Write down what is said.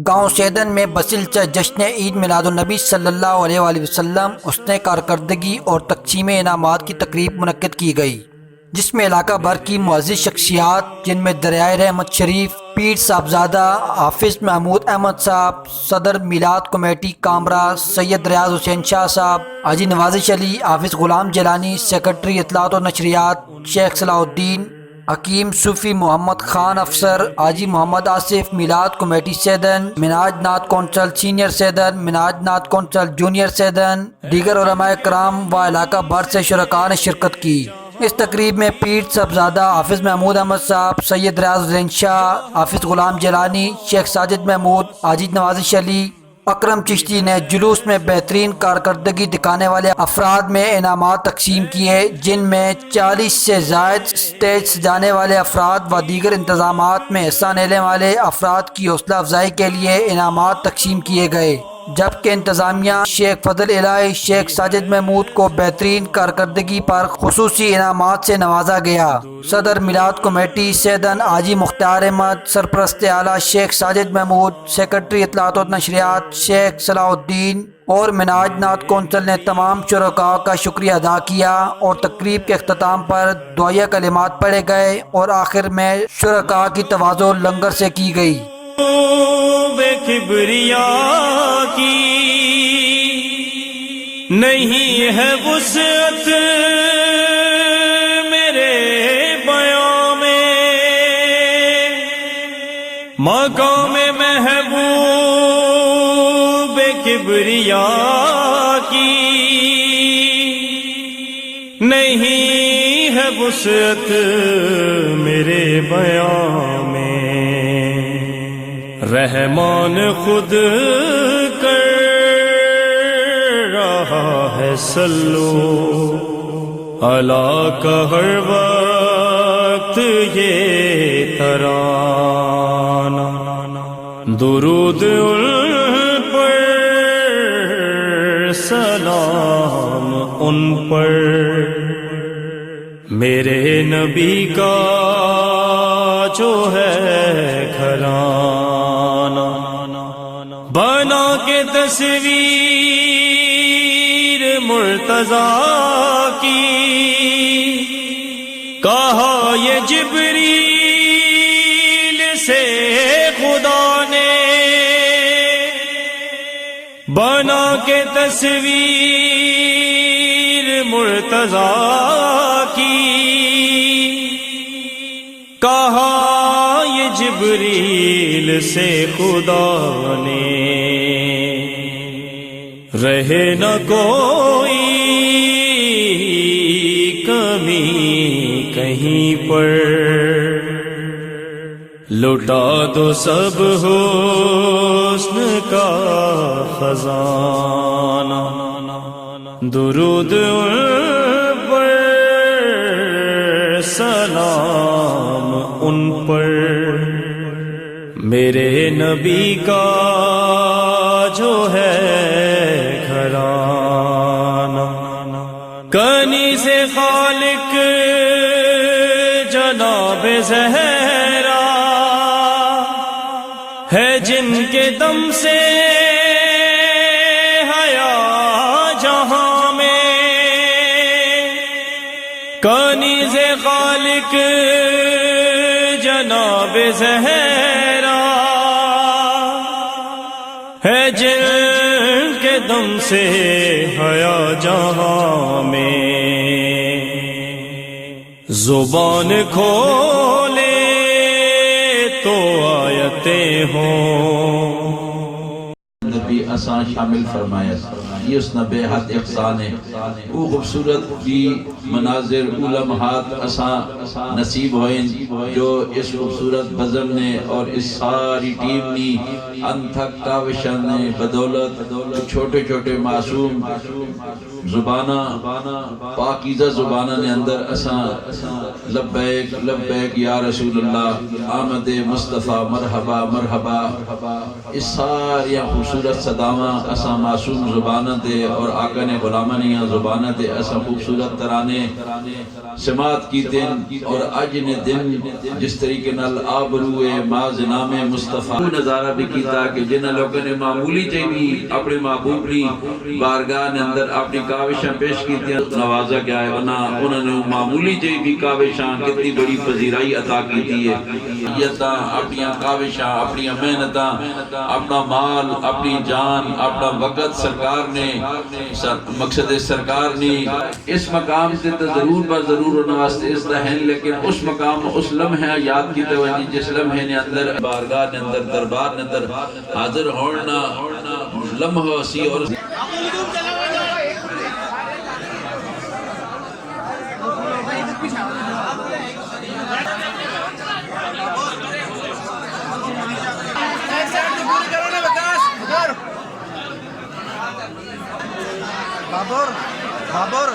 گاؤں سیدن میں بسلچہ جشن عید میلاد النبی صلی اللہ علیہ وآلہ وسلم حسن کارکردگی اور تقسیم انعامات کی تقریب منعقد کی گئی، جس میں علاقہ بھر کی معزز شخصیات جن میں دریائے رحمت شریف پیر صاحبزادہ حافظ محمود احمد صاحب، صدر میلاد کمیٹی کامرا سید ریاض حسین شاہ صاحب، حاجی نوازش علی، حافظ غلام جیلانی، سیکرٹری اطلاعات و نشریات شیخ صلاح الدین، حکیم صوفی محمد خان افسر، حاجی محمد آصف، میلاد کمیٹی سیدن، منہاج نعت کونسل سینئر سیدن، منہاج نعت کونسل جونیئر سیدن، دیگر علماء کرام و علاقہ بھر سے شرکاء نے شرکت کی۔ اس تقریب میں پیر صاحبزادہ حافظ محمود احمد صاحب، سید ریاض حسین شاہ، حافظ غلام جیلانی، شیخ ساجد محمود، حاجی نوازش علی، اکرم چشتی نے جلوس میں بہترین کارکردگی دکھانے والے افراد میں انعامات تقسیم کیے، جن میں 40 سے زائد اسٹیج سجانے والے افراد و دیگر انتظامات میں حصہ لینے والے افراد کی حوصلہ افزائی کے لیے انعامات تقسیم کیے گئے، جبکہ انتظامیہ شیخ فضل الہی شیخ ساجد محمود کو بہترین کارکردگی پر خصوصی انعامات سے نوازا گیا۔ صدر میلاد کمیٹی سیدن حاجی مختار احمد، سرپرست اعلیٰ شیخ ساجد محمود، سیکرٹری اطلاعات و نشریات شیخ صلاح الدین اور منہاج نعت کونسل نے تمام شرکاء کا شکریہ ادا کیا اور تقریب کے اختتام پر دعائیہ کلمات پڑھے گئے اور آخر میں شرکاء کی تواضع لنگر سے کی گئی۔ بے کبریا کی نہیں ہے وسعت میرے بیان میں، مقام محبوب بے کبریا کی نہیں ہے وسعت میرے بیان میں، رحمان خود کر رہا ہے سلو علی کا ہر وقت یہ ترانہ، درود ان پر سلام ان پر، میرے نبی کا جو ہے گھرانہ، بنا کے تصویر مرتضیٰ کی، کہا یہ جبریل سے خدا نے، بنا کے تصویر مرتضیٰ کی، کہا یہ جبریل سے خدا نے، رہے نہ کوئی کمی کہیں پر، لٹا دو سب حسن کا خزانہ، درود ان پر سلام ان پر، میرے نبی کا جو ہے گھرانہ، کنی سے خالق جناب زہرا ہے، جن کے دم سے حیا جہاں میں، کنی سے خالق جناب زہرا ہے، جن کے دم سے حیا جہاں میں، زبان کھولے تو آیتیں ہوں، نبی اساں شامل فرمایا، یہ اس نے بے حد احسان ہے، وہ خوبصورت بھی مناظر لمحات اساں نصیب ہوئیں جو اس خوبصورت بزم نے اور اس ساری ٹیم نے انتھک کاوشان نے بدولت چھوٹے چھوٹے معصوم زبانہ پاکیزہ زبانہ نے اندر اساں لبیک لبیک یا رسول اللہ آمد مصطفیٰ مرحبا مرحبا، اس ساری خوبصورت صداواں اساں معصوم زبانہ دے اور آقا نے غلامہ نے زبانہ دے اساں خوبصورت ترانے سماعت کی دن اور اج نے دن جس طریقے نال آبروئے ماز نام مصطفیٰ نظارہ بھی کی کیتا کہ جنہ لوگوں نے معمولی چاہیے اپنے محبوب کی بارگاہ نے اندر اپنی کاوشاں پیش کی نوازا گیا ہے، انہوں نے معمولی چاہیے کاوشاں کتنی بڑی پذیرائی عطا کی ہے۔ یتاں اپنی کاوشاں، اپنی محنتاں، اپنا مال، اپنی جان، اپنا وقت سرکار نے مقصد سرکار نے اس مقام سے تو ضرور پر ضرور واسطے اس دا ہیں، لیکن اس مقام اس لمحہ یاد کی توجہ جس لمحے نے اندر بارگاہ نے اندر دربار نے اندر حاضر ہونا لمحہ سی اور بابر